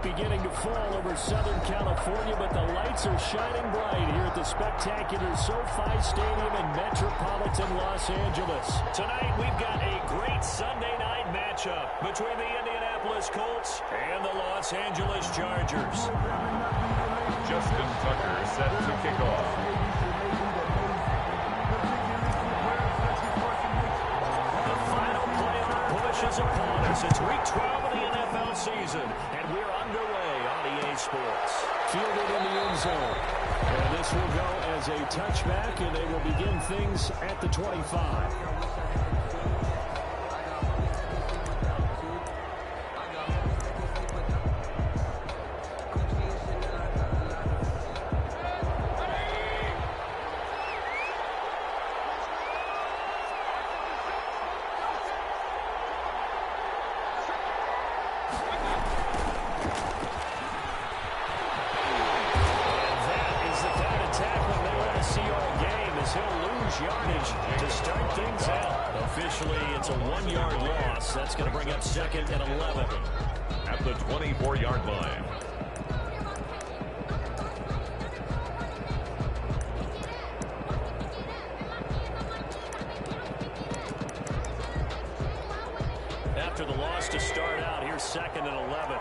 beginning to fall over Southern California, but the lights are shining bright here at the spectacular SoFi Stadium in metropolitan Los Angeles. Tonight, we've got a great Sunday night matchup between the Indianapolis Colts and the Los Angeles Chargers. Justin Tucker set to kick off. The final play of the push is upon us. It's week 12 of the NFL season, and we're underway on EA Sports. Fielded in the end zone. And this will go as a touchback, and they will begin things at the 25. Yardage to start things out. Officially, it's a 1-yard loss. That's going to bring up 2nd and 11. At the 24-yard line. After the loss to start out, here's 2nd and 11.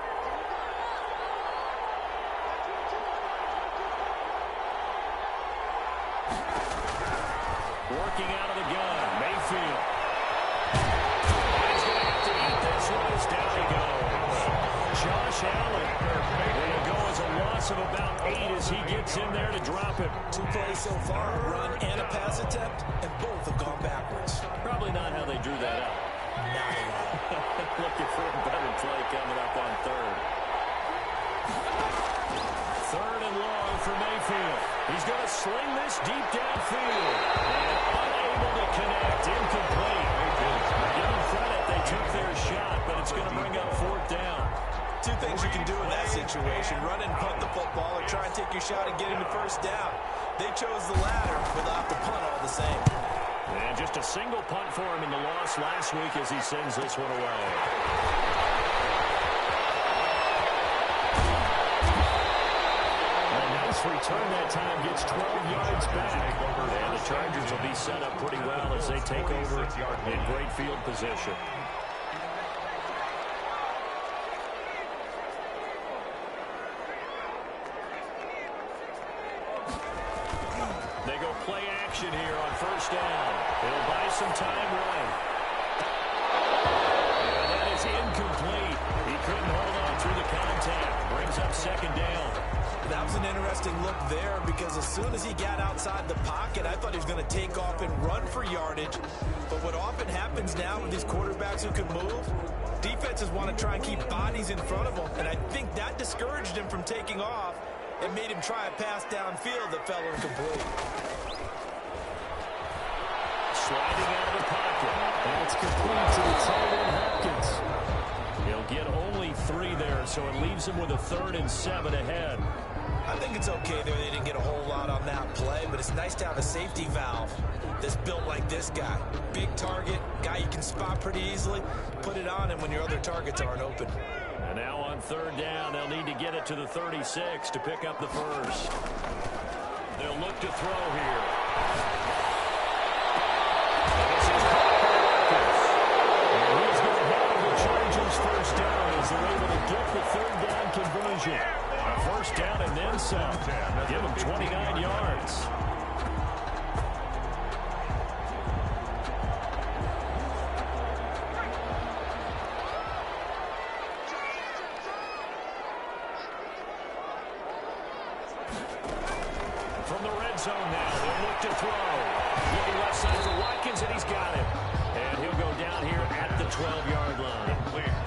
Working out of the gun, Mayfield. He's going to have to eat this one as down he goes. Josh Allen. It'll go as a loss of about 8 as he gets in there to drop it. 2 plays so far, a run and a pass attempt, and both have gone backwards. Probably not how they drew that up. Not at all. Looking for a better play coming up on 3rd. 3rd and long for Mayfield. He's going to sling this deep downfield. And unable to connect. Incomplete. Give them credit. They took their shot, but it's going to bring up 4th down. 2 things you can do in that situation. Run and punt the football or try and take your shot and get him to 1st down. They chose the latter, but they'll have to punt all the same. And just a single punt for him in the loss last week as he sends this one away. Return that time, gets 12 yards back. And the Chargers will be set up pretty well as they take over in great field position. They go play action here on 1st down. It'll buy some time running. And that is incomplete. He couldn't hold on through the contact. Brings up 2nd down. That was an interesting look there because as soon as he got outside the pocket, I thought he was going to take off and run for yardage. But what often happens now with these quarterbacks who can move, defenses want to try and keep bodies in front of them. And I think that discouraged him from taking off and made him try a pass downfield that fell incomplete. Sliding out of the pocket. That's complete to the tight end, Hopkins. He'll get only 3 there, so it leaves him with a 3rd and 7 ahead. I think it's okay there. They didn't get a whole lot on that play, but it's nice to have a safety valve that's built like this guy. Big target, guy you can spot pretty easily. Put it on him when your other targets aren't open. And now on 3rd down, they'll need to get it to the 36 to pick up the 1st. They'll look to throw here. And he's going to have the Chargers 1st down as they're able to get the 3rd down conversion. A 1st down and then some. Give him 29 yards. From the red zone now, they'll look to throw. Looking left side for Watkins, and he's got it. And he'll go down here at the 12-yard line.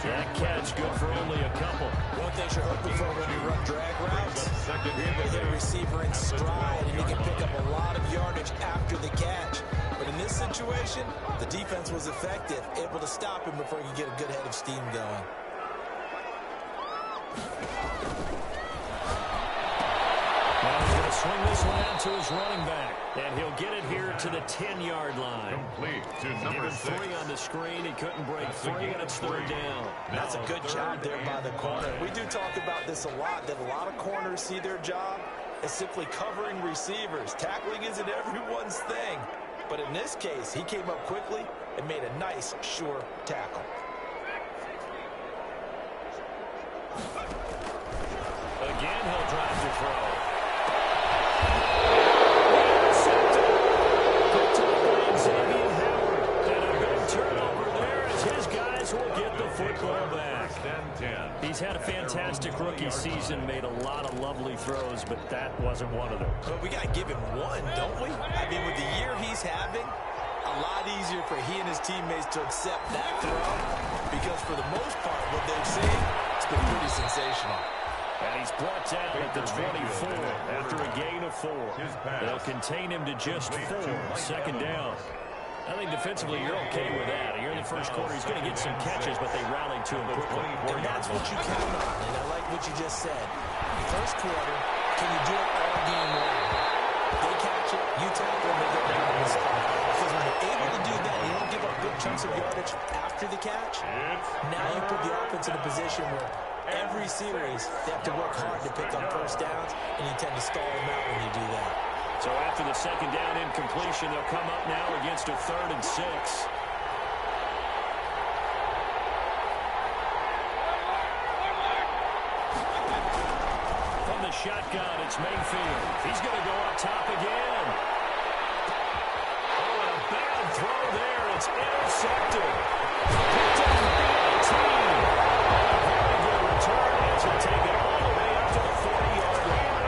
That catch good for only a couple. One thing you're hoping for when you run drag routes, you're able to get a receiver in stride, and you can pick up a lot of yardage after the catch. But in this situation, the defense was effective, able to stop him before he could get a good head of steam going. Now he's going to swing this one out to his running back. And he'll get it here to the 10-yard line. Complete to number 6. 3 on the screen. He couldn't break 3, and it's 3rd down. That's a good job there by the corner. We do talk about this a lot, that a lot of corners see their job as simply covering receivers. Tackling isn't everyone's thing. But in this case, he came up quickly and made a nice, sure tackle. Again, he'll drive to throw. Football back. He's had a fantastic rookie season, made a lot of lovely throws, but that wasn't one of them. But we got to give him one, don't we? I mean, with the year he's having, a lot easier for he and his teammates to accept that throw, because for the most part, what they've seen, it's been pretty sensational. And he's brought down at the 24 after a gain of 4. They'll contain him to just 4. 2nd down. I think defensively you're okay with that. Here in the first quarter, he's going to get some catches, but they rallied to him quickly. And that's what you count on, and I like what you just said. First quarter, can you do it all game long? They catch it, you tackle them, they go down and score. Because when you're able to do that, you don't give up good chunks of yardage after the catch. Now you put the offense in a position where every series, they have to work hard to pick on first downs, and you tend to stall them out when you do that. So after the 2nd down incompletion, they'll come up now against a 3rd and 6. From the shotgun, it's Mayfield. He's going to go up top again. Oh, and a bad throw there. It's intercepted. Picked up the BLT. A very good return as he'll take it all the way up to the 40-yard line.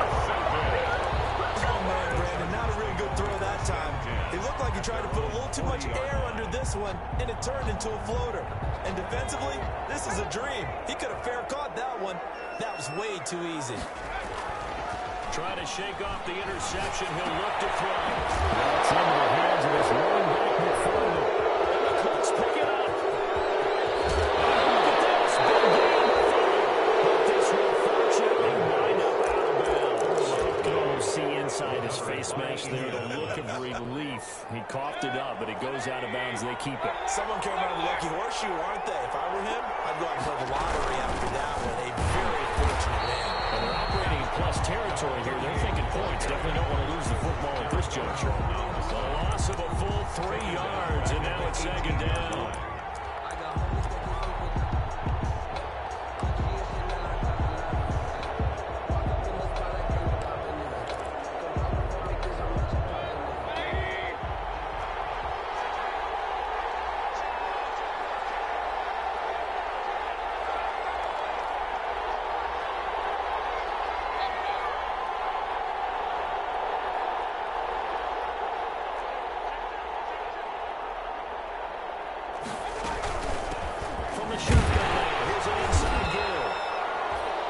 It looked like he tried to put a little too much air under this one, and it turned into a floater. And defensively, this is a dream. He could have fair caught that one. That was way too easy. Trying to shake off the interception. He'll look to throw. It's into the hands of his running back, McFarland. The Colts pick it up. Look at this. Big game. But this will fortunately wind up out of bounds. You can almost see inside his face mask there the look of relief. He coughed it up, but it goes out of bounds. They keep it. Someone came out of the lucky horseshoe, aren't they? If I were him, I'd go out and play the lottery after that one. A very fortunate man. And they're operating in plus territory here. They're thinking points. Definitely don't want to lose the football at this juncture. The loss of a full 3 yards, and now it's 2nd down.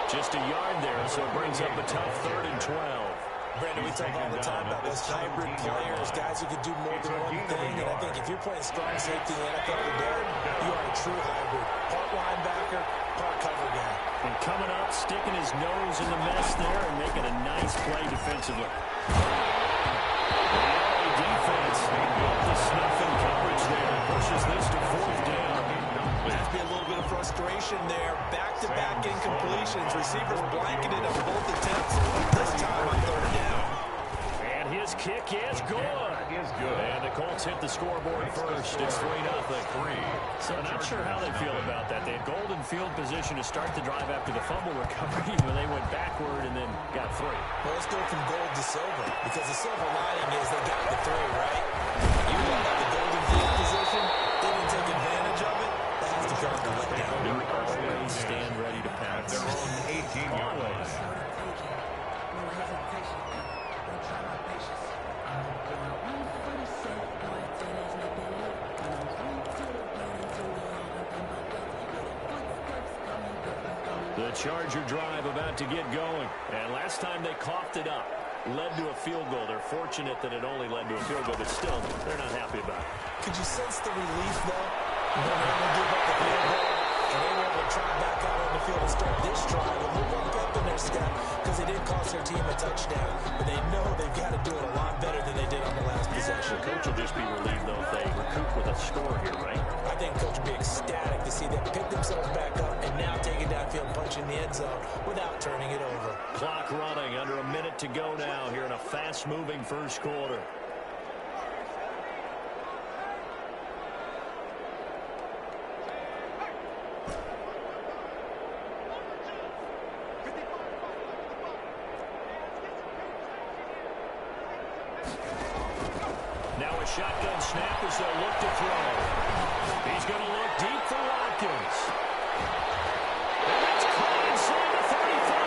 Just a yard there, so it brings up a tough 3rd and 12. Brandon, we talk all the time about those hybrid players, guys who can do more than one thing. And I think if you're playing strong safety in the NFL today, you are a true hybrid. Part linebacker, part cover guy. And coming up, sticking his nose in the mess there and making a nice play defensively. The defense got the snuff in coverage there. Pushes this to 4th down. Must be a little bit of frustration there. Back-to-back incompletions. Receivers blanketed on both attempts. This time on 3rd down. And his kick is good. And the Colts hit the scoreboard first. It's 3-0. So not sure how they feel about that. They had golden field position to start the drive after the fumble recovery, but they went backward and then got 3. Well, let's go from gold to silver, because the silver lining is they got the 3, right? You want the golden field position, they didn't take advantage of it. That has to come to let down. Always stand ready to pass. Their own 18-yard line. The Charger drive about to get going. And last time they coughed it up, led to a field goal. They're fortunate that it only led to a field goal, but still, they're not happy about it. Could you sense the relief, though? When they able to give up the field goal, and they were able to try back out on the field and start this drive, a little more pep in their step. because they didn't cost their team a touchdown, but they know they've got to do it a lot better than they did on the last possession. The coach will just be relieved, though, if they recoup with a score here, right? I think the coach will be ecstatic to see them pick themselves back up and now take it downfield and punch in the end zone without turning it over. Clock running, under a minute to go now here in a fast-moving first quarter. Now a shotgun snap as they'll look to throw. He's going to look deep for Watkins. And that's caught inside the 35.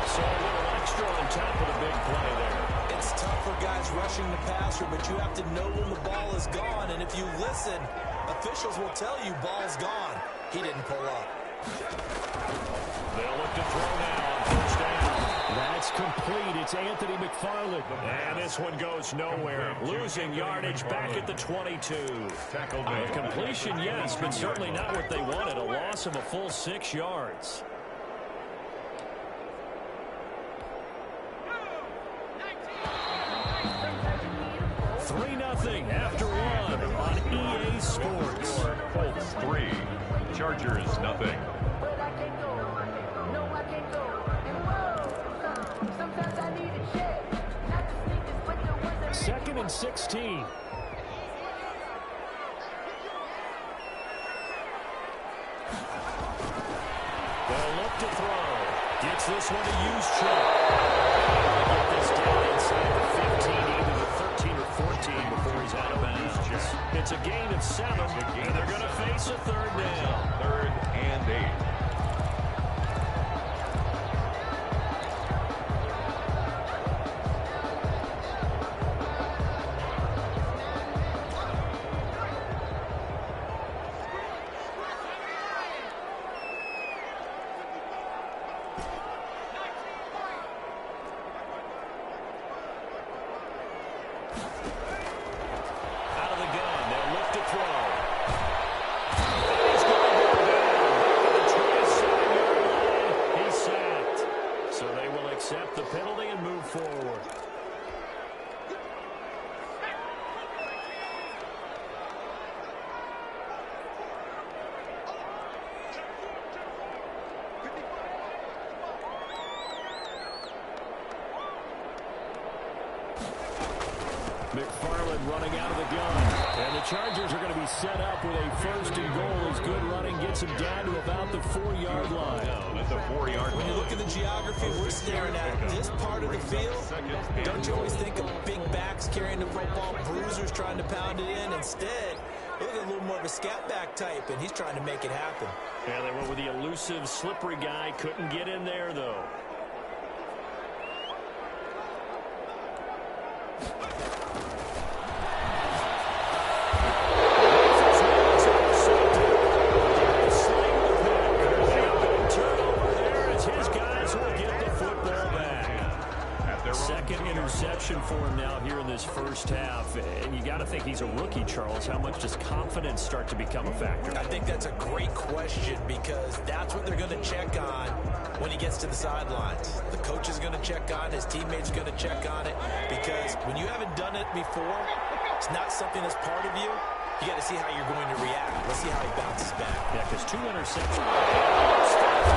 So a little extra on top of the big play there. It's tough for guys rushing the passer, but you have to know when the ball is gone. And if you listen, officials will tell you ball's gone. He didn't pull up. They'll look to throw now on first down. That's complete. It's Anthony McFarland. And this one goes nowhere. Losing yardage back at the 22. A completion, yes, but certainly not what they wanted. A loss of a full 6 yards. After one on EA Sports. Colts 3, Chargers nothing. Second and 16. They'll look to throw. Gets this one to use Chubb. Get this down inside the 15, either the 13 or 14 before he's out of bounds. It's a gain of 7, and they're going to face a third down. 3rd and 8. Accept the penalty and move forward. McFarland running out of the gun. And the Chargers are going to be set up with a first and goal as good running gets them down to about the 4-yard line. At the 4-yard When you line. look at the geography, we're staring at this part of the field. Don't you always think of big backs carrying the football, bruisers trying to pound it in? Instead, look at a little more of a scat back type, and he's trying to make it happen. Yeah, they went with the elusive, slippery guy. Couldn't get in there, though. For him now here in this first half, and you got to think he's a rookie, Charles. How much does confidence start to become a factor? I think that's a great question because that's what they're going to check on when he gets to the sidelines. The coach is going to check on, his teammates are going to check on it because when you haven't done it before, it's not something that's part of you. You got to see how you're going to react. Let's see how he bounces back. Yeah, because 2 interceptions.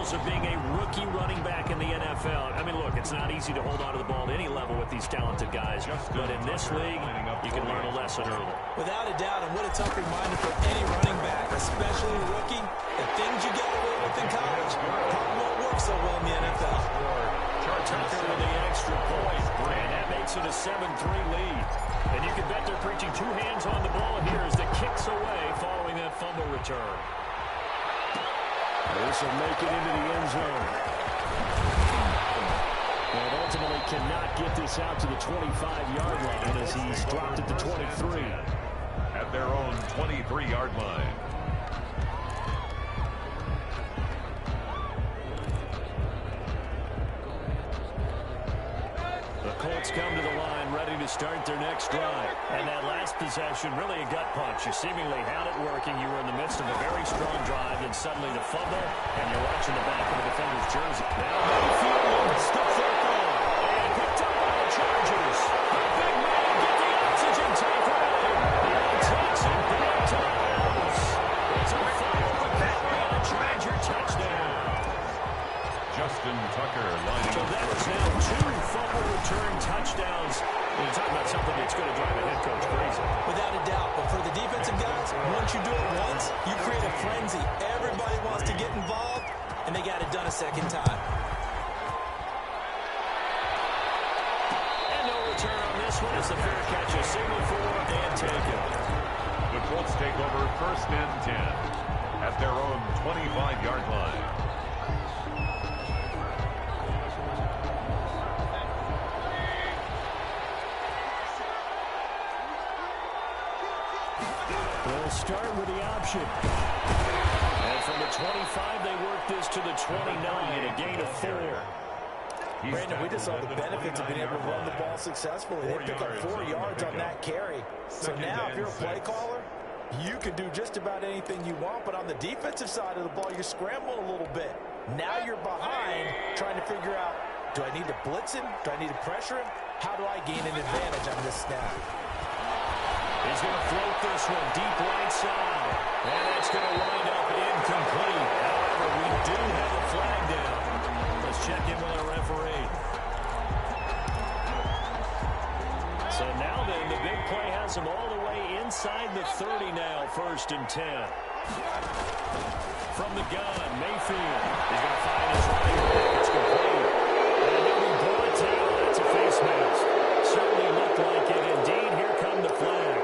Of being a rookie running back in the NFL. I mean, look, it's not easy to hold on to the ball at any level with these talented guys, but in this league, you can learn a lesson early. Without a doubt, and what a tough reminder for any running back, especially a rookie, the things you get away with in college probably won't work so well in the NFL. Tucker with the extra point, and that makes it a 7-3 lead. And you can bet they're preaching 2 hands on the ball here as the kicks away following that fumble return. This will make it into the end zone. And ultimately cannot get this out to the 25-yard line as he's dropped at the 23. At their own 23-yard line. Defense come to the line, ready to start their next drive. And that last possession, really a gut punch. You seemingly had it working. You were in the midst of a very strong drive, and suddenly the fumble, and you're watching the back of the defender's jersey. Now Mayfield wants the football, and picked up by the Chargers. The big man get the oxygen tank ready. He takes it back to the house. It's a final recovery and a Charger touchdown. Justin Tucker lining So up. that is now 2 fumble return touchdowns. You're talking about something that's going to drive a head coach crazy. Without a doubt. But for the defensive guys, once you do it once, you create a frenzy. Everybody wants to get involved, and they got it done a second time. And no return on this one as the fair catch is signaled for and taken. The Colts take over 1st and 10 at their own 25-yard line. They'll start with the option. And from the 25, they work this to the 29, a gain of 4. Brandon, we just saw the benefits of being able to run the ball successfully. They pick up 4 yards on that carry. So now, if you're a play caller, you can do just about anything you want. But on the defensive side of the ball, you're scrambling a little bit. Now you're behind, trying to figure out, do I need to blitz him? Do I need to pressure him? How do I gain an advantage on this snap? He's going to float this one deep right side. And it's going to wind up incomplete. However, we do have a flag down. Let's check in with our referee. So now then, the big play has him all the way inside the 30 now, 1st and 10. From the gun, Mayfield. He's going to find his running back. It's complete. And he'll be brought down. That's a face mask. Certainly looked like it. Indeed, here come the flags.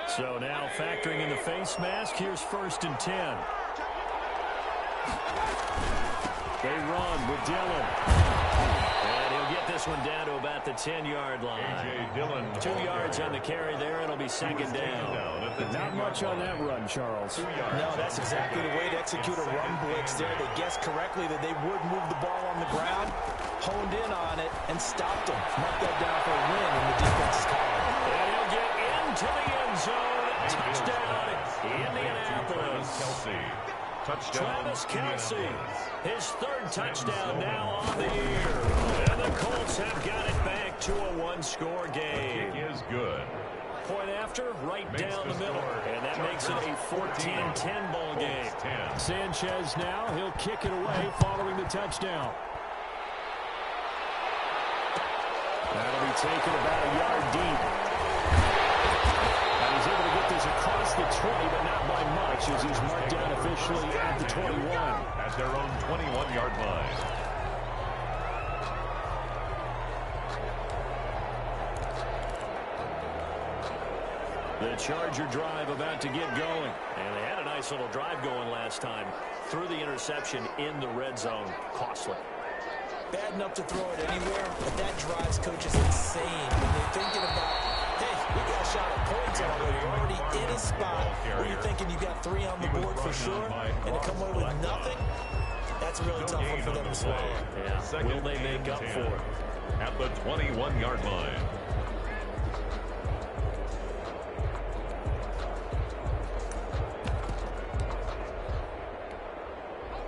So now factoring in the face mask, here's 1st and 10. They run with Dillon. And he'll get this one down to about the 10-yard line. A.J. Dillon. 2 yards on the carry there. It'll be 2nd down. Not much on that run, Charles. No, that's exactly the way to execute a run blitz there. They guessed correctly that they would move the ball on the ground, honed in on it, and stopped them. Mark that down for a win in the defense's column. And he'll get into the end zone. Touchdown, Indianapolis. Kelsey. Touchdown. Travis Kelsey, his 3rd touchdown now on the year. And the Colts have got it back to a 1-score game. Kick is good. Point after, right down the middle. And that makes it a 14-10 ball game. Sanchez now, he'll kick it away following the touchdown. That'll be taken about a yard deep. And he's able to get this across the 20, but not by much, as he's marked down officially at the 21. At their own 21-yard line. The Charger drive about to get going. And they had a nice little drive going last time. Threw the interception in the red zone. Costly. Bad enough to throw it anywhere, but that drives coaches insane when they're thinking about, hey, we got a shot at points already. We're already in a spot where you're thinking you got 3 on the board for sure, and to come away with nothing, that's a really tough one for them to swallow. Yeah. Will they make up for it? At the 21-yard line.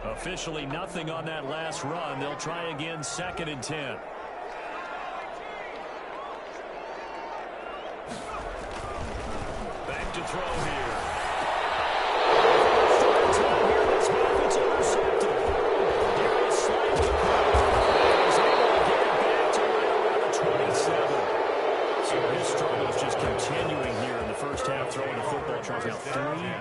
Officially nothing on that last run. They'll try again, 2nd and 10. Back to throw here. It's intercepted. There is slight he's able to get it back to right around the 27. So his struggle is just continuing here in the first half, throwing the football. Charles now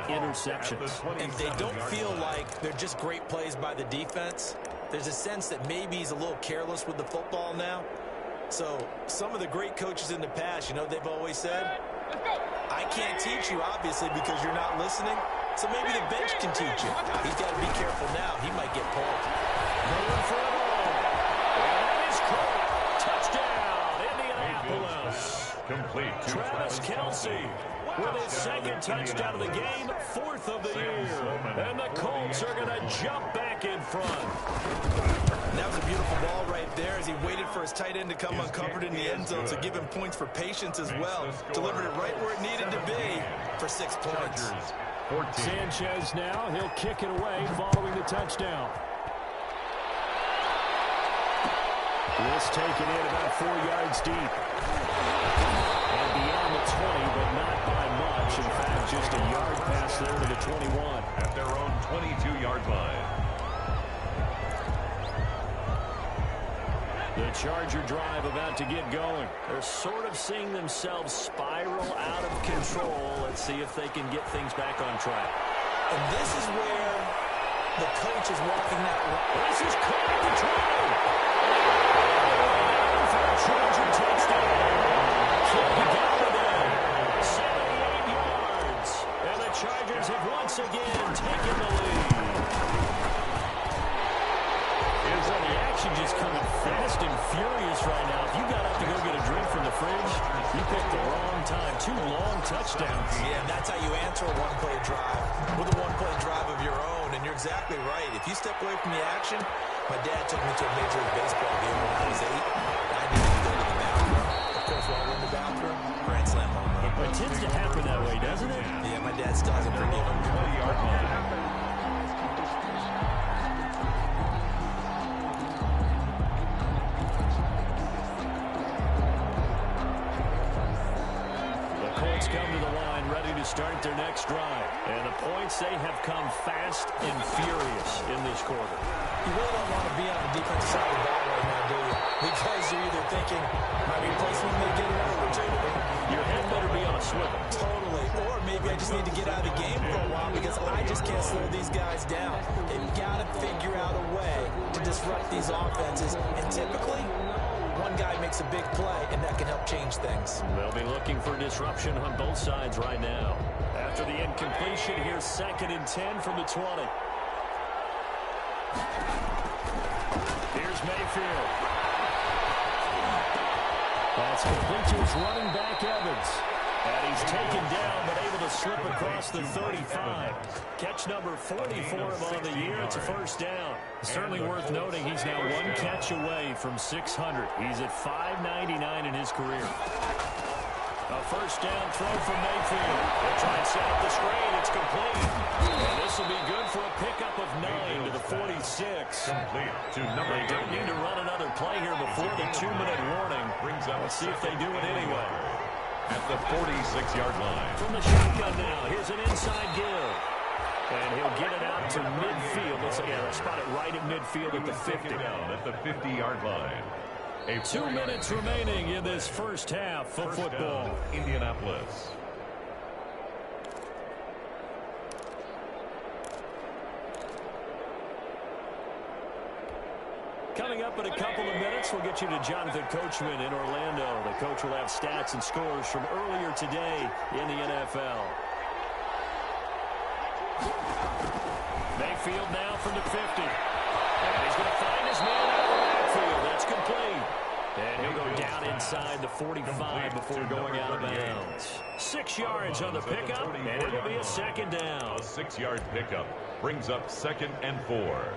3 interceptions. If they don't feel like they're just great plays by the defense, there's a sense that maybe he's a little careless with the football now. So some of the great coaches in the past, you know, they've always said, I can't teach you, obviously, because you're not listening. So maybe the bench can teach you. He's got to be careful now. He might get pulled. Going for a ball. And that is caught. Touchdown, Indianapolis. Complete to Travis Kelsey. with his second touchdown of the game, 4th of the year. And the Colts are going to jump back in front. And that was a beautiful ball right there as he waited for his tight end to come uncovered in the end zone to give him points for patience as well. Delivered it right where it needed to be for 6 points. Sanchez now, he'll kick it away following the touchdown. This taken in about 4 yards deep. And beyond the 20, but not by much. In fact, just a yard pass there to the 21. At their own 22-yard line. The Charger drive about to get going. They're sort of seeing themselves spiral out of control. Let's see if they can get things back on track. And this is where the coach is walking that way. This is caught at the 20. For a Charger touchdown. Kelly got today. 78 yards. And the Chargers have once again taken the lead. The action just coming fast and furious right now. If you got up to go get a drink from the fridge, you picked the wrong time. 2 long touchdowns. Yeah, and that's how you answer a one-play drive with a one-play drive of your own. And you're exactly right. If you step away from the action, my dad took me to a Major League Baseball game when I was 8. I needed to go to the bathroom. Of course, while we're in the bathroom, grand slam home run. It tends to happen that way, doesn't it? Yeah, my dad still hasn't forgiven me. 20-yard line. Come to the line, ready to start their next drive. And the points, they have come fast and furious in this quarter. You really don't want to be on the defensive side of the ball right now, do you? Because you're either thinking, my replacement may get an opportunity. Your head better be on a swivel. Totally. Or maybe I just need to get out of the game for a while because I just can't slow these guys down. They've got to figure out a way to disrupt these offenses. And typically, one guy makes a big play, and that can help change things. They'll be looking for disruption on both sides right now. After the incompletion, here's 2nd and 10 from the 20. Here's Mayfield. That's complete to his running back, Evans. And he's taken down, but able to slip across the 35. Catch number 40 for him on the year. It's a first down. Certainly worth noting he's now 1 catch away from 600. He's at 599 in his career. A first down throw from Mayfield. They'll try and set up the screen. It's complete. And this will be good for a pickup of 9 to the 46. Complete to number They don't need to run another play here before the 2-minute warning. Let's see if they do it anyway. At the 46-yard line. From the shotgun now, here's an inside give. And he'll get it out to midfield. Let's spot it right at midfield at the 50. Down at the 50-yard line. 2 minutes remaining in this first half of football. Indianapolis. Coming up in a couple of minutes, we'll get you to Jonathan Coachman in Orlando. The coach will have stats and scores from earlier today in the NFL. Mayfield now from the 50. And he's going to find his man out of the backfield. That's complete. And he'll go down inside the 45 before going out of bounds. 6 yards on the pickup, and it'll be a 2nd down. A 6-yard pickup brings up 2nd and 4.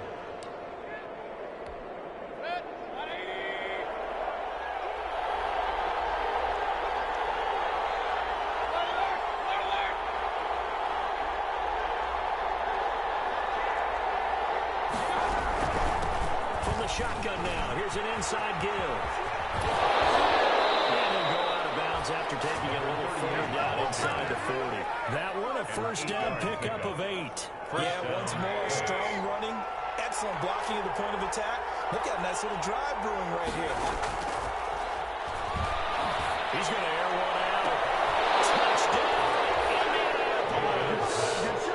Shotgun now. Here's an inside give. And he'll go out of bounds after taking it a little further down inside the 40. That one a first down pickup of 8. Yeah, once more, strong running, excellent blocking at the point of attack. Look at a nice little drive brewing right here. He's going to air one out. Touchdown, Indianapolis.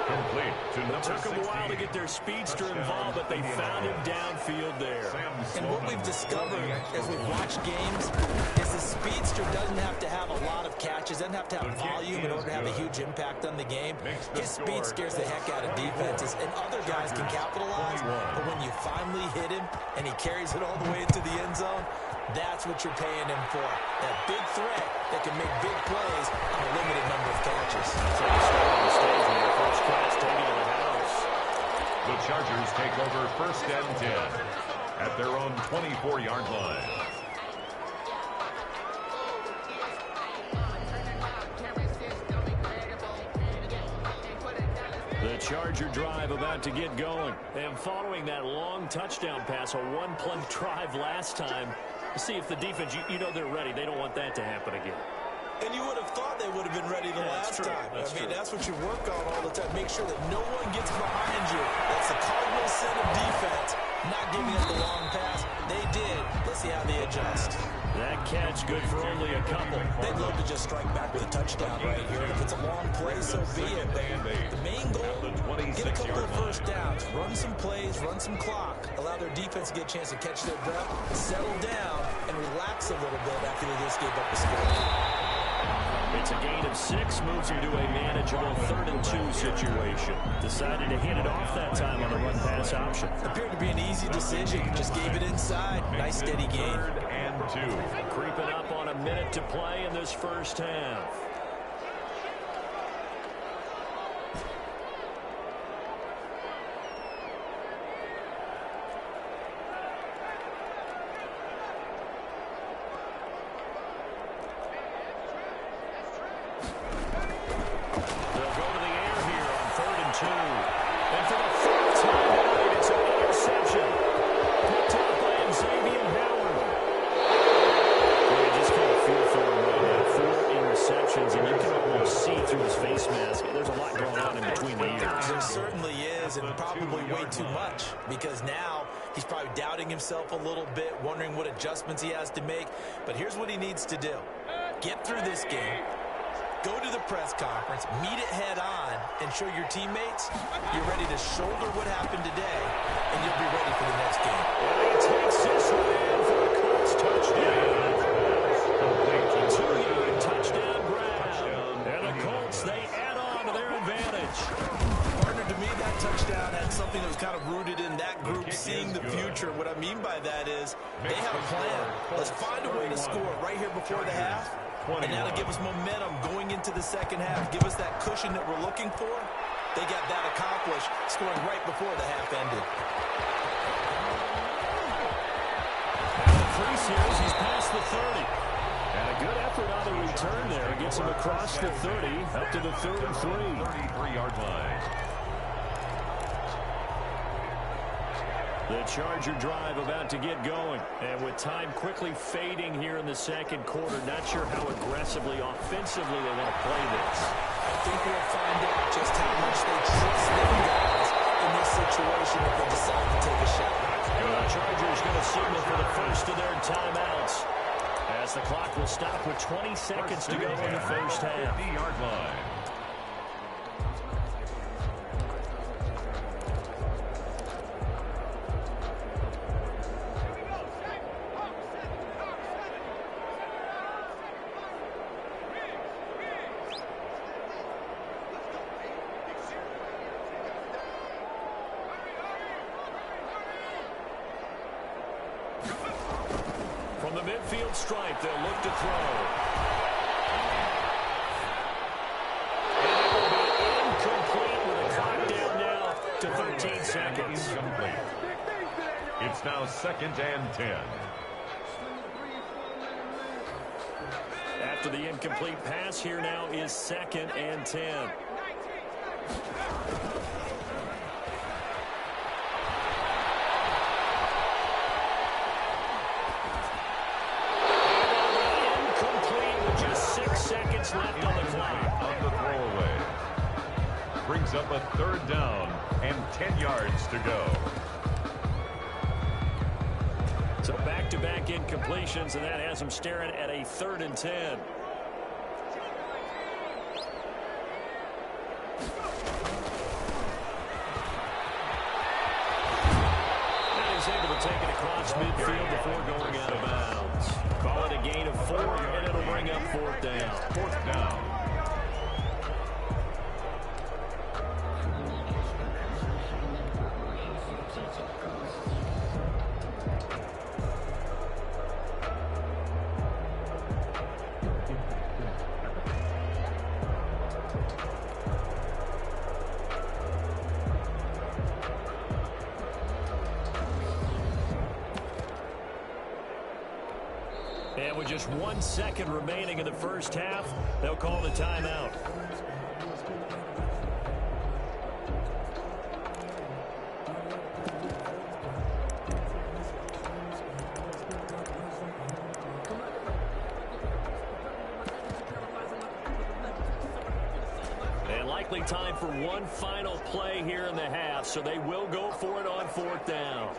Complete to number 16. Took them a while to get their speedster involved, but they found him downfield there. And what we've discovered as we've watched games is the speedster doesn't have to have a lot of catches, doesn't have to have volume in order to have a huge impact on the game. His speed scares the heck out of defenses, and other guys can capitalize, but when you finally hit him and he carries it all the way into the end zone, That's what you're paying him for. That big threat that can make big plays on a limited number of catches. That's how you start on the stage when your first catch taken to the house. The Chargers take over 1st and 10 at their own 24-yard line. The Charger drive about to get going. And following that long touchdown pass, a one-play drive last time, see if the defense, you know they're ready. They don't want that to happen again. And you would have thought they would have been ready the last time. That's what you work on all the time. Make sure that no one gets behind you. That's the cardinal sin of defense, not giving up the long pass. They did. Let's see how they adjust. That catch good for only a couple. They'd love to just strike back with a touchdown right here. If it's a long play, so be it. The main goal, get a couple of first downs, run some plays, run some clock, allow their defense to get a chance to catch their breath, settle down, and relax a little bit after they just gave up the score. It's a gain of 6, moves you to a manageable 3rd and 2 situation. Decided to hit it off that time on the run-pass option. Appeared to be an easy decision. Just gave it inside. Nice steady gain. 3rd and 2. Creeping up on a minute to play in this first half. Because now he's probably doubting himself a little bit, wondering what adjustments he has to make. But here's what he needs to do. Get through this game, go to the press conference, meet it head on, and show your teammates you're ready to shoulder what happened today, and you'll be ready for the next game. And he takes this one in for a Colts touchdown. 2-yard touchdown grab. And the Colts, they add on to their advantage. To me, that touchdown had something that was kind of rooted in that group seeing the future. What I mean by that is they have a plan. Let's find a way to score right here before the half, and that'll give us momentum going into the second half. Give us that cushion that we're looking for. They got that accomplished, scoring right before the half ended. Now 3 series, he's past the 30. And a good effort on the return there. Gets him across the 30, up to the 33. 33-yard line. The Charger drive about to get going. And with time quickly fading here in the second quarter, not sure how aggressively, offensively they want to play this. I think we'll find out just how much they trust them guys in this situation if they decide to take a shot. The Chargers going to signal for the first of their timeouts, as the clock will stop with 20 seconds to go in the first half. 50-yard line. From the midfield stripe, they'll look to throw. And it will be incomplete with a clock down now to 13 seconds. Incomplete. It's now 2nd and 10. After the incomplete pass, here now is 2nd and 10. Left on the clock. On the throwaway. Brings up a 3rd down and 10 yards to go. So back-to-back incompletions, and that has them staring at a 3rd and 10. And he's able to take it across midfield before going out of bounds. Call it a gain of 4, and it'll bring up 4th down. 4th down. And with just 1 second remaining in the first half, they'll call the timeout. And likely time for one final play here in the half, so they will go for it on 4th down.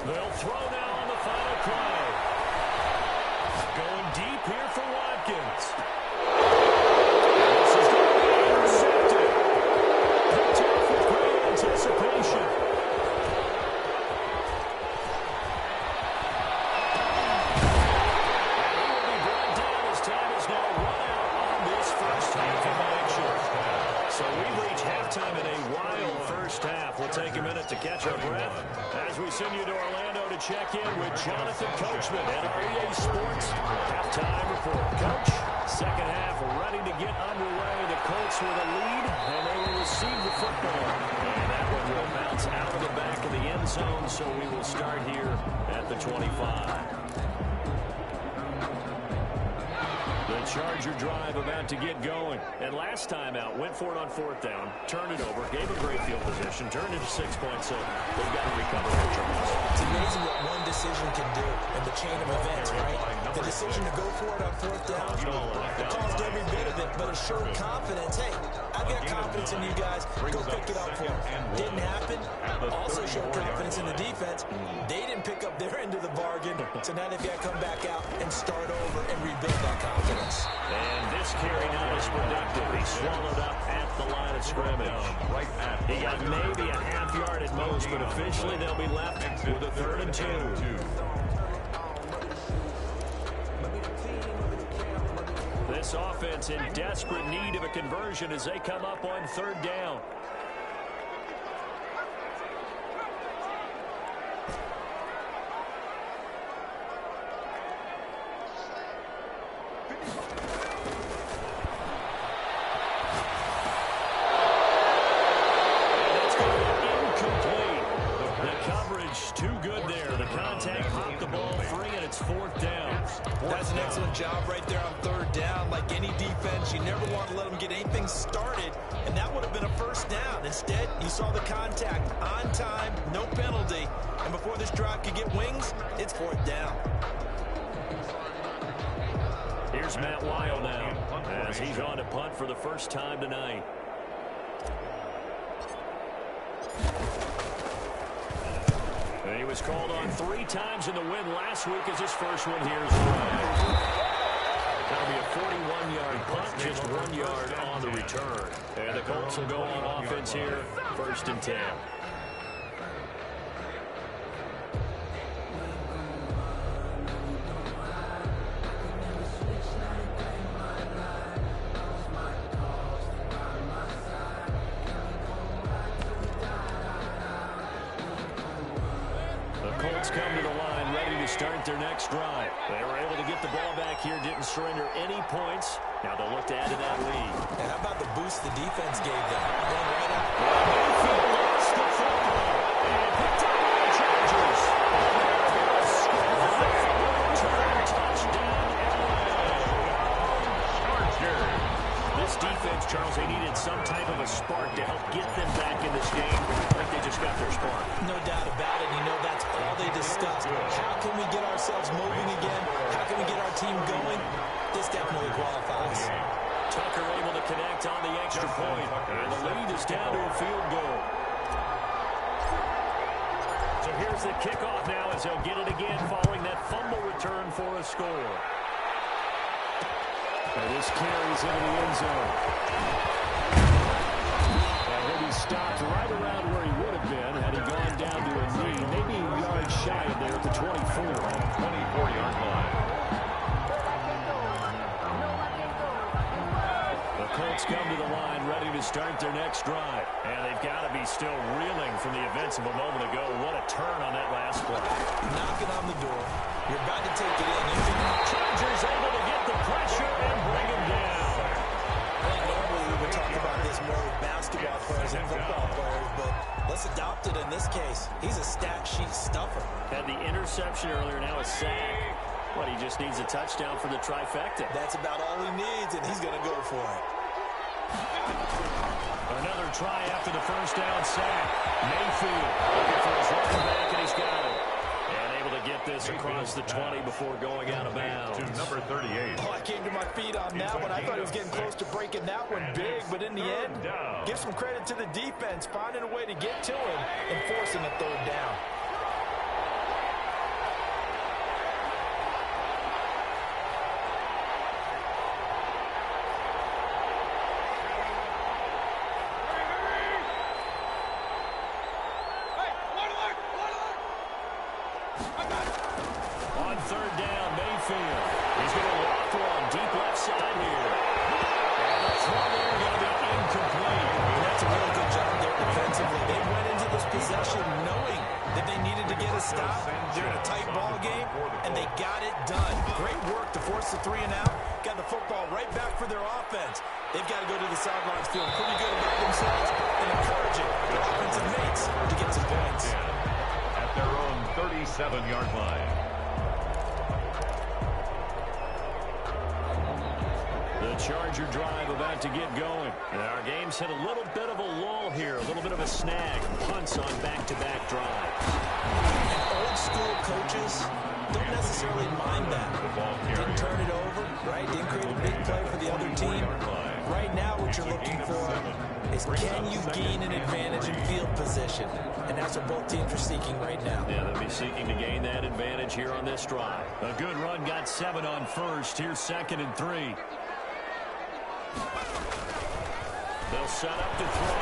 They'll throw now on the final play. Going deep here for Watkins. This is going to be intercepted. Picked off with great anticipation. And he will be brought down as time is now run out on this first half of action. So we've reached halftime in a wild first half. We'll take a minute to catch our breath as we send you to Orlando to check in with Jonathan Coachman at our EA Sports halftime report. Coach, second half ready to get underway. The Colts with a lead, and they will receive the football. And that one will bounce out of the back of the end zone, so we will start here at the 25. The Charger drive about to get going. And last time out, went for it on 4th down, turned it over, gave a great field position, turned it to 6 points, so they've got to recover their Chargers. It's amazing what one decision can do in the chain of events, right? The decision to go for it on 4th down, it caused every bit of it, but it showed confidence. Hey, I've got confidence in you guys. Go pick it up for them. Didn't happen. Also showed confidence in the defense. They didn't pick up their end of the bargain, so now they've got to come back out and start over and rebuild that confidence. And this carry now is productive. He swallowed up at the line of scrimmage. He got maybe a half yard at most, but officially they'll be left with a 3rd and 2. This offense in desperate need of a conversion as they come up on 3rd down. That's an excellent job right there on 3rd down. Like any defense, you never want to let them get anything started, and that would have been a 1st down. Instead, you saw the contact on time, no penalty, and before this drive could get wings, it's 4th down. Here's Matt Weil now as he's on to punt for the first time tonight. He was called on 3 times in the win last week as his first one here is right. That'll be a 41-yard punt, just 1 yard on the return. And the Colts will go on offense here, 1st and 10. Come to the line, ready to start their next drive. They were able to get the ball back here, didn't surrender any points. Now they'll look to add to that lead. And how about the boost the defense gave them? Going right out. Mayfield lost the football and picked up by the Chargers. Touchdown, Chargers. This defense, Charles, they needed some type of a spark to help get them back in this game. I think they just got their spark. No doubt about it. You know, that's all they discussed. How can we get ourselves moving again? How can we get our team going? This definitely qualifies. Tucker able to connect on the extra point. And the lead is down to a field goal. So here's the kickoff now as they'll get it again following that fumble return for a score. And this carries into the end zone. And he'll be stopped right around where he would have been had he gone down to a knee. Maybe a yard shy of there at the 24. 24-yard line. The Colts come to the line ready to start their next drive. And they've got to be still reeling from the events of a moment ago. What a turn on that last play. Knocking on the door. You're about to take it in. Chargers able to get the pressure and bring him down. Well, normally we would talk about this more with basketball players and football players, but let's Just adopted in this case. He's a stat sheet stuffer. Had the interception earlier, now a sack. But he just needs a touchdown for the trifecta. That's about all he needs, and he's going to go for it. Another try after the first down sack. Mayfield looking for his running back, and he's got it. And able to get this across the 20 before going out of bounds. To number 38. Oh, I came to my feet on that one. I thought he was getting close to breaking that one big, but in the end, give some credit to the defense, finding a way to get to him and forcing a third down. On third down, Mayfield. He's going to walk one deep left side here. And the throw there going to be incomplete. That's a really good job there defensively. They went into this possession knowing that they needed to get a stop. They're in a tight ball game, and they got it done. Great work to force the 3 and out. Got the football right back for their offense. They've got to go to the sidelines feeling pretty good about themselves and encouraging their offensive mates to get some points. At their own 37-yard line. The Charger drive about to get going. And our game's hit a little bit of a lull here, a little bit of a snag. Punts on back-to-back drives. Old school coaches don't necessarily mind that. Didn't turn it over, right? Didn't create a big play for the other team. Right now what you're looking for is can you gain an advantage in field position? And that's what both teams are seeking right now. Yeah, they'll be seeking to gain that advantage here on this drive. A good run, got 7 on first. Here's 2nd and 3. They'll set up to throw.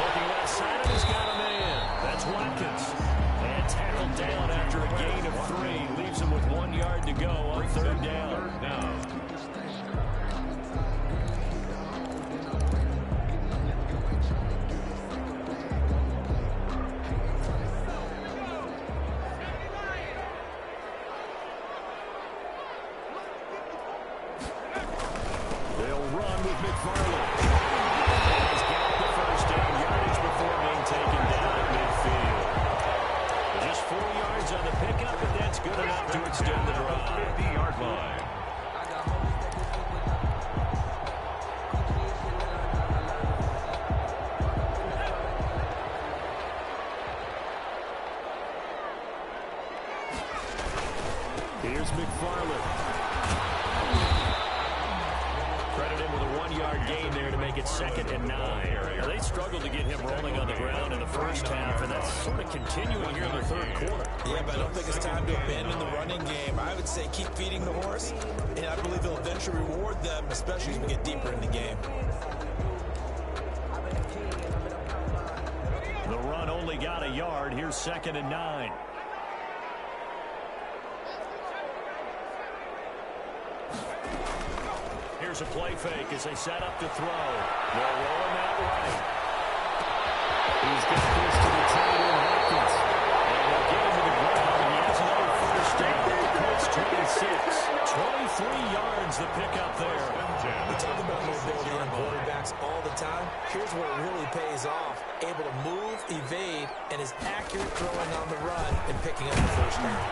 Looking left side, and he's got a man. That's Watkins. And tackled down after a gain of 3. Leaves him with 1 yard to go on third down. They'll run with McFarland. He's got the first down, yardage before being taken down at midfield. Just 4 yards on the pickup, but that's good enough to extend the drive. 50-yard line. Here's McFarland. Credit him with a 1-yard gain there to make it 2nd and 9. Now, they struggled to get him rolling on the ground in the first half, and that's sort of continuing here in the third quarter. Yeah, but I don't think it's time to abandon the running game. I would say keep feeding the horse, and I believe they'll eventually reward them, especially as we get deeper in the game. The run only got a yard. Here's 2nd and 9. Here's a play fake as they set up to throw. They're rolling that right. He's got this to the tight end, Hopkins. And they'll get him to the ground, and he has another first down. Colts 26. 23 yards the pickup there. We talk about mobility on quarterbacks all the time. Here's where it really pays off. Able to move, evade, and is accurate throwing on the run and picking up the first down.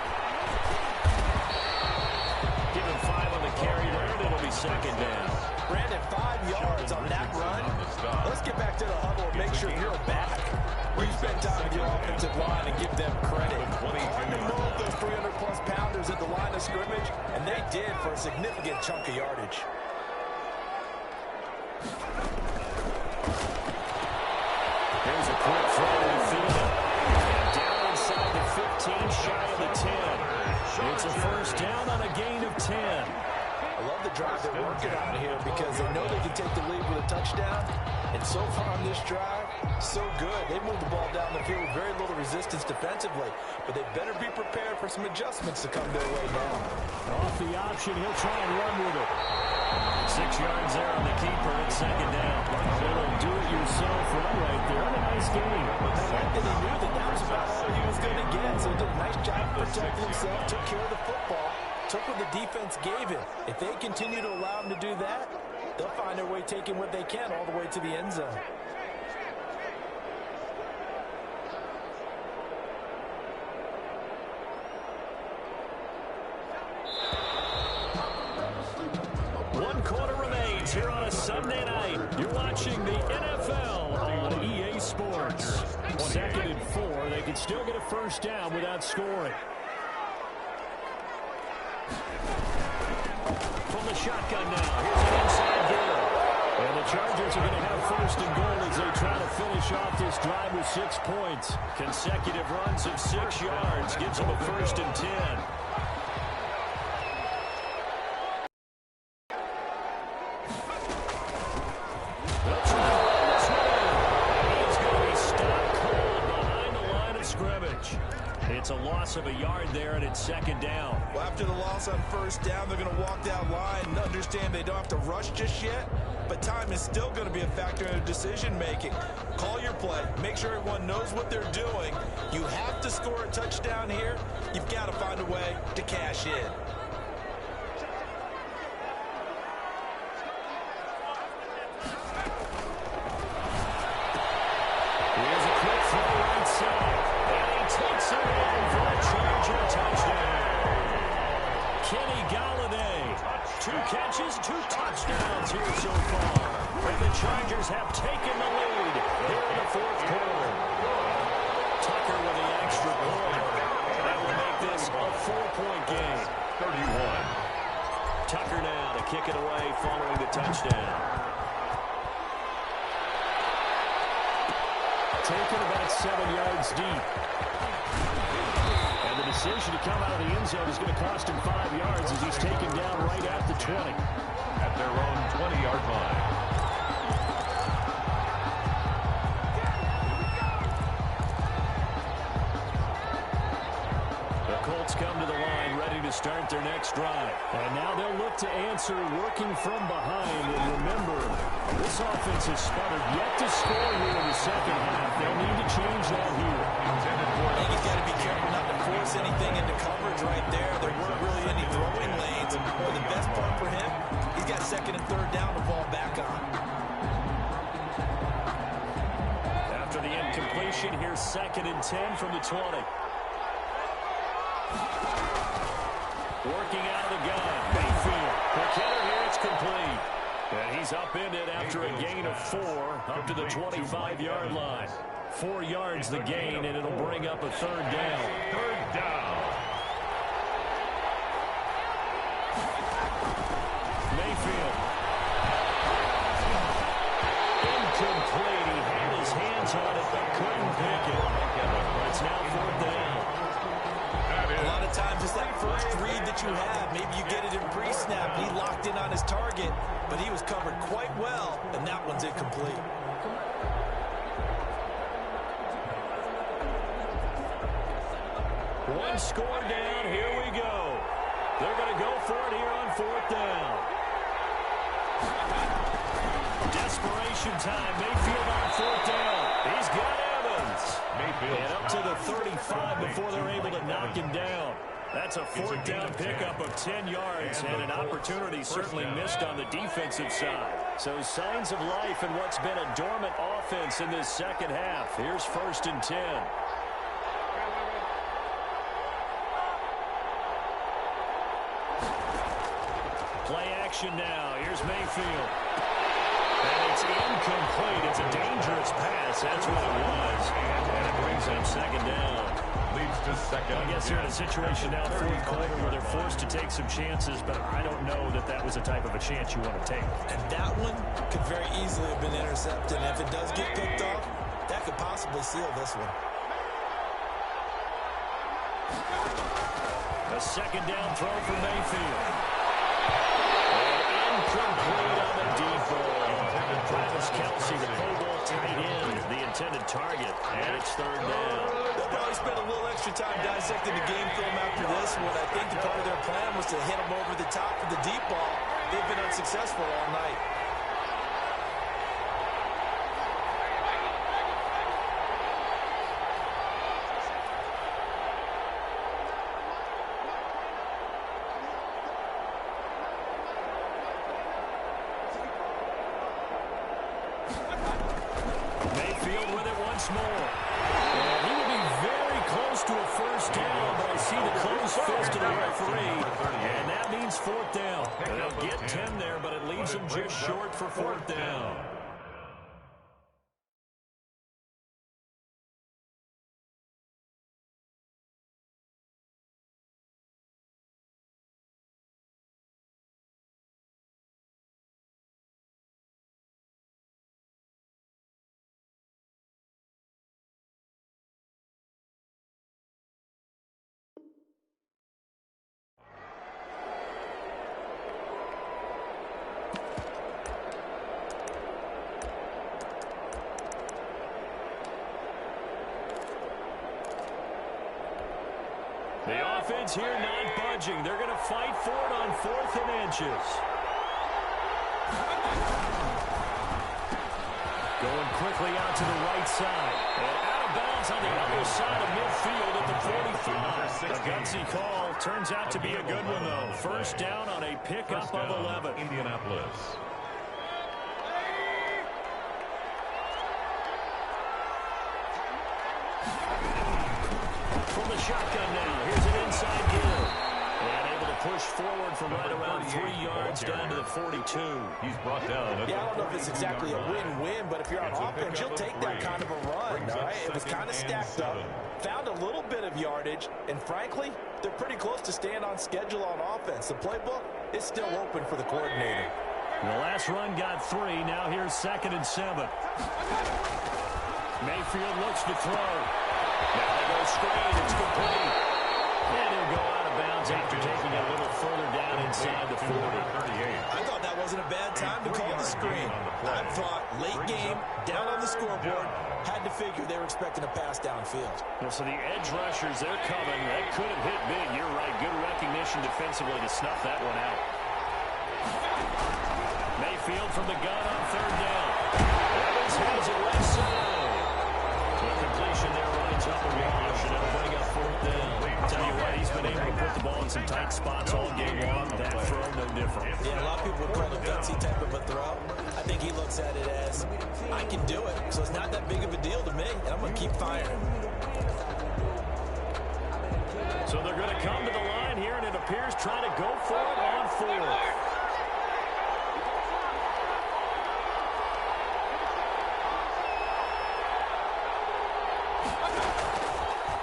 Give him 5 on the carry there, and it'll be 2nd down. Brandon, 5 yards on that run. Let's get back to the huddle and make sure you're back. You spend time with your offensive line and give them credit. Hard to move those 300-plus pounders at the line of scrimmage, and they did for a significant chunk of yardage. Here's a quick throw to the field. And down inside the 15, shy of the 10. It's a first down on a gain of 10. I love the drive they're working on here because they know they can take the lead with a touchdown. And so far on this drive, so good. They moved the ball down the field with very little resistance defensively. But they better be prepared for some adjustments to come their way now. Off the option, he'll try and run with it. 6 yards there on the keeper at 2nd down. A little do-it-yourself run right there. What a nice game. I like that he knew that was about all he was going to get. So he did a nice job protecting himself, took care of the football, took what the defense gave him. If they continue to allow him to do that, they'll find their way taking what they can all the way to the end zone. Sunday night. You're watching the NFL on EA Sports. 2nd and 4. They can still get a first down without scoring. From the shotgun now. Here's an inside gill. And the Chargers are going to have first and goal as they try to finish off this drive with 6 points. Consecutive runs of 6 yards gives them a first and 10. It's a loss of a yard there, and it's 2nd down. Well, after the loss on 1st down, they're going to walk that line and understand they don't have to rush just yet, but time is still going to be a factor in their decision-making. Call your play. Make sure everyone knows what they're doing. You have to score a touchdown here. You've got to find a way to cash in. Here's a quick throw right side. Takes it in for a Charger touchdown. Kenny Galladay, 2 catches, 2 touchdowns here so far. And the Chargers have taken the lead here in the 4th quarter. Tucker with the extra point. That will make this a 4-point game. 31. Tucker now to kick it away following the touchdown. Taken about 7 yards deep. And the decision to come out of the end zone is going to cost him 5 yards as he's taken down right at the 20. At their own 20-yard line. The Colts come to the line ready to start their next drive. And now they'll look to answer working from behind. And remember, this offense has sputtered yet to score here in the 2nd half. They'll need to change that here. I think he's got to be careful not to force anything into coverage right there. There weren't really any throwing lanes. But the best part for him, he's got 2nd and 3rd down to fall back on. After the incompletion, here's 2nd and 10 from the 20. Working out of the gun. Mayfield. McKinnon here, it's complete. And he's upended after a gain of 4 up to the 25-yard line. 4 yards the gain, and it'll bring up a 3rd down. 3rd down. Mayfield. Incomplete. He had his hands on it, but couldn't pick it. It's now 4th down. A lot of times it's that first read that you have. Maybe you get it in pre-snap. He locked in on his target, but he was covered quite well, and that one's incomplete. One score down. Here we go. They're going to go for it here on 4th down. Desperation time. Mayfield on 4th down. He's got Evans. Mayfield. And up to the 35 before they're able to knock him down. That's a 4th down pickup of 10 yards and an opportunity certainly missed on the defensive side. So signs of life in what's been a dormant offense in this 2nd half. Here's 1st and 10. Play action now. Here's Mayfield. And it's incomplete. It's a dangerous pass. That's what it was. And it brings up 2nd down. Leads to 2nd. I guess they're in a situation now, 4th quarter, where they're forced to take some chances, but I don't know that that was the type of a chance you want to take. And that one could very easily have been intercepted. And if it does get picked off, that could possibly seal this one. A 2nd down throw for Mayfield. And incomplete on the deep ball. Travis Kelce, the Pro Bowl tight end, the intended target, and it's 3rd down. They'll probably spend a little extra time dissecting the game film after this one. I think the part of their plan was to hit them over the top with the deep ball. They've been unsuccessful all night. Mayfield with it once more. And he would be very close to a first down, but I see the closed fist of the referee. And that means Lions 4th down. They'll get 10 there, but it leaves them just short for 4th down. The offense here not budging. They're going to fight for it on 4th and inches. Going quickly out to the right side. And out of bounds on the other side of midfield at the 45. A gutsy call. Turns out to be a good one, though. First down on a pickup of 11. Indianapolis. From the shotgun now, here's an inside give. And able to push forward from right around 3 yards down to the 42. He's brought down. Yeah, I don't know if it's exactly a win-win, but if you're on offense, you'll take that kind of a run, all right? It was kind of stacked up, found a little bit of yardage, and frankly, they're pretty close to staying on schedule on offense. The playbook is still open for the coordinator. The last run got 3. Now here's 2nd and 7. Mayfield looks to throw. Now they go screen. It's complete. And he'll go out of bounds after taking a little further down inside the 40. I thought that wasn't a bad time to call the screen. I thought late game, down on the scoreboard, had to figure they were expecting a pass downfield. Well, so the edge rushers, they're coming. That could have hit big. You're right. Good recognition defensively to snuff that one out. Mayfield from the gun on 3rd down. Evans has it left side. The completion there lines up a wash, and it'll bring up 4th down. Tell you what, he's been able to put the ball in some tight spots all game long. That throw, no different. Yeah, a lot of people would call it a gutsy type of a throw. I think he looks at it as, I can do it, so it's not that big of a deal to me, and I'm going to keep firing. So they're going to come to the line here, and it appears trying to go for it on 4th.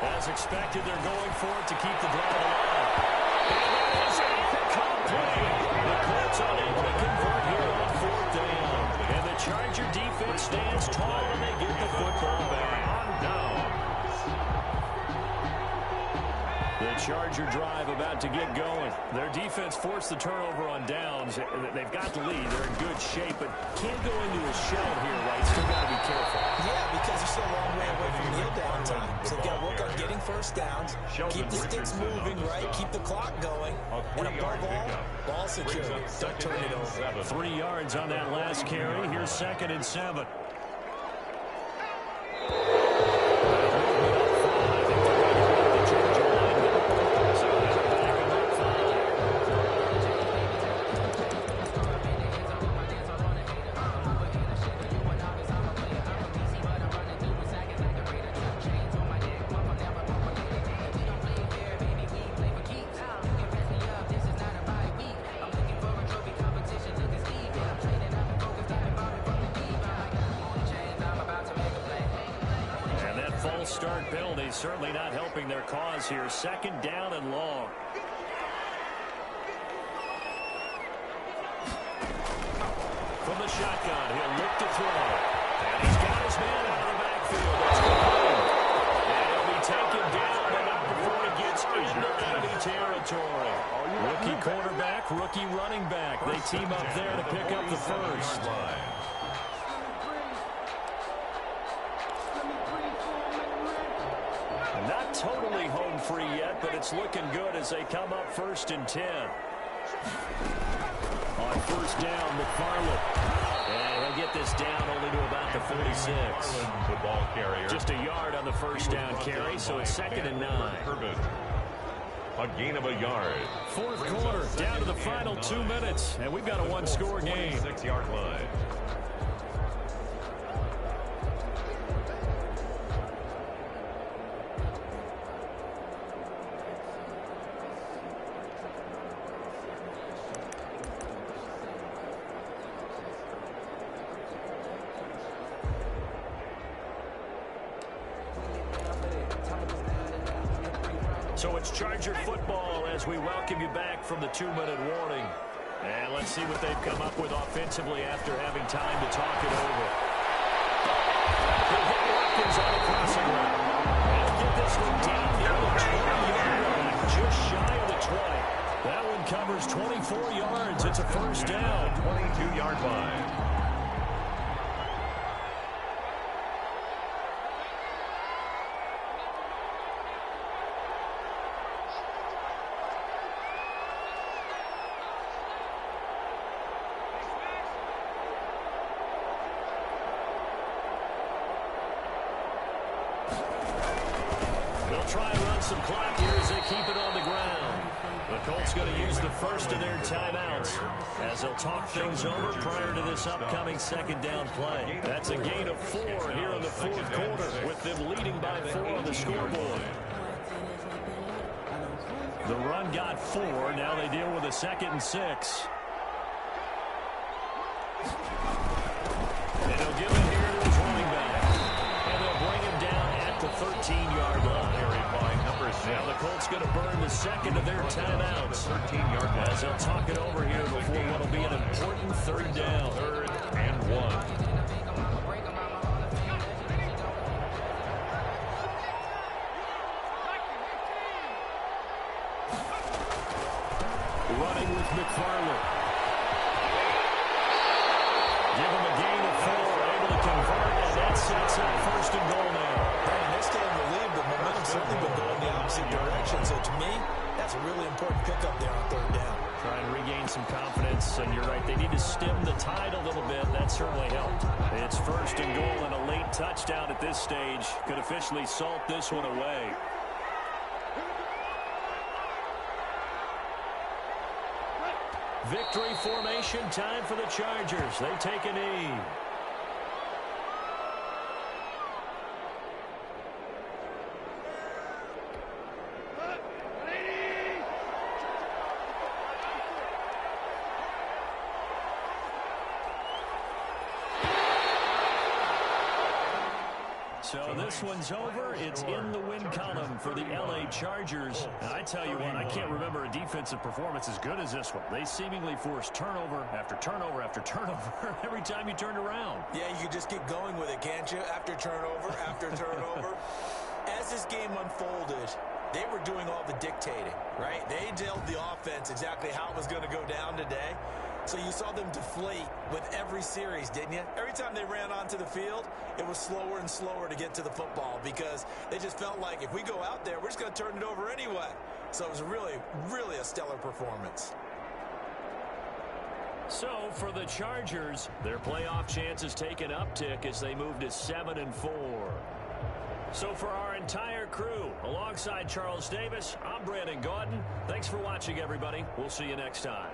As expected, they're going for it to keep the drive alive. And it is incomplete. The Colts unable to convert here on 4th down. And the Charger defense stands tall, and they get the football back. The Charger drive about to get going. Their defense forced the turnover on downs. They've got the lead. They're in good shape, but can't go into a shell here, right? Still got to be careful. Yeah, because you're still a long way away from kneel down time. So you got to work on getting first downs, keep the sticks moving, right? Keep the clock going. And above all, ball security. Don't turn it over. 3 yards on that last carry. Here's 2nd and 7. Start penalty certainly not helping their cause here. 2nd down and long. From the shotgun, he'll look to throw. And he's got his man out of the backfield. That's complete. And he'll be taken down, but not before he gets into enemy territory. Rookie quarterback, rookie running back. They team up there to pick up the first. Not totally home free yet, but it's looking good as they come up 1st and 10. On 1st down, McFarland. And he'll get this down only to about the 46. Football carrier. Just a yard on the 1st down carry, so it's 2nd and 9. A gain of a yard. 4th quarter, down to the final 2 minutes, and we've got a one-score game. 6-yard line. So it's Charger football as we welcome you back from the 2-minute warning. And let's see what they've come up with offensively after having time to talk it over. Watkins on a crossing route. And get this one down near the 20-yard line, just shy of the 20. That one covers 24 yards. It's a first down. 22-yard line. Try and run some clock here as they keep it on the ground. The Colts going to use the first of their timeouts as they'll talk things over prior to this upcoming second down play. That's a gain of 4 here in the fourth quarter with them leading by 4 on the scoreboard. The run got 4. Now they deal with a 2nd and 6. And they'll give it here to his running back. And they'll bring him down at the 13-yard line. Now the Colts going to burn the second of their timeouts. 13-yard line. As they'll talk it over here before what will be an important third down. 3rd and 1. Running with McFarland. Give him a gain of 4. Able to convert, and that sets up 1st and goal now. And they stay in the lead, but momentum's certainly been going the opposite direction. So to me, that's a really important pickup there on 3rd down. Try and regain some confidence, and you're right, they need to stem the tide a little bit. That certainly helped. It's 1st and goal, and a late touchdown at this stage could officially salt this one away. Victory formation time for the Chargers. They take a knee. So this one's over. It's in the win column for the LA Chargers. And I tell you what, I can't remember a defensive performance as good as this one. They seemingly forced turnover after turnover after turnover every time you turned around. Yeah, you can just keep going with it, can't you? After turnover, after turnover. As this game unfolded, they were doing all the dictating, right? They told the offense exactly how it was going to go down today. So you saw them deflate with every series, didn't you? Every time they ran onto the field, it was slower and slower to get to the football because they just felt like if we go out there, we're just going to turn it over anyway. So it was really, really a stellar performance. So for the Chargers, their playoff chances take an uptick as they move to 7-4. So for our entire crew, alongside Charles Davis, I'm Brandon Gaudin. Thanks for watching, everybody. We'll see you next time.